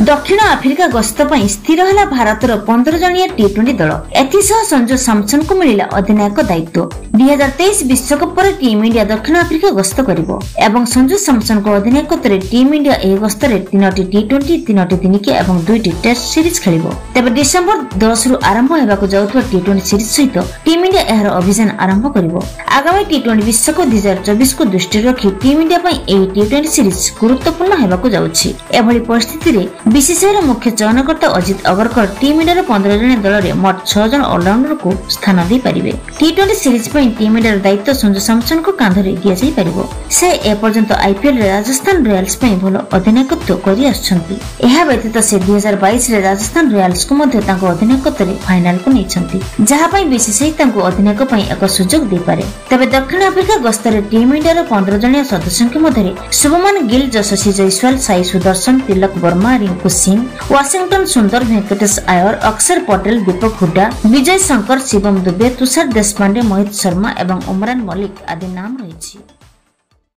दक्षिण आफ्रिका गस्त पर स्थिर है भारतर 15 जणिया टी20 दल। एथिसह संजू सैमसन को मिला अधिनायक दायित्व। 2023 विश्वकप पर टीम इंडिया दक्षिण आफ्रिका गस्त करिवो एवं संजू सैमसन को अधिनायकत्व टीम इंडिया एही गस्त रे 3टी टी20, 3टी दिनिकिया एवं 2टी टेस्ट सीरीज खेलिबो। तबे डिसेंबर 10 रु आरंभ हेबाकु जाउथबा टी20 सीरीज सहित टीम इंडिया एहार अभियान आरंभ करिवो। आगामी टी20 विश्वकप 2024 को दृष्टि रखी टीम इंडिया पई एही टी20 सीरीज गुरुत्वपूर्ण हेबाकु जाउछि। एभली परिस्थिति रे बीसीसीआई मुख्य चयनकर्ता अजित अगरकर टीम इंडिया 15 जण दल रे मोट 6 जण ऑलराउंडर को स्थान दे पारिबे। टी20 सीरीज पई टीम इंडिया दायित्व संजू सैमसन को कांधरे दिया जाई पारिबो। से ए पर्यंत आईपीएल रे राजस्थान रॉयल्स पई भलो अधिनायकत्व करि आछंती। एहा व्यतीत से 2022 रे राजस्थान रॉयल्स को मध्ये तांको अधिनायकत्व रे फाइनल को नेछंती, जहा पई बीसीसीआई तांको अधिनायक पई एक सुযোগ दे पारे। तबे दक्षिण आफ्रिका गस्त रे टीम इंडिया रो 15 जणिया सदस्यों के मध्ये शुभमन गिल, यशस्वी जयसवाल, साई सुदर्शन, तिलक वर्मा, रिंकू सिंह, वाशिंगटन सुंदर, वेंकटेश आयर, अक्षर पटेल, दीपक हुड्डा, विजय शंकर, शिवम दुबे, तुषार देशपांडे, मोहित शर्मा एवं उमरान मलिक आदि नाम रही।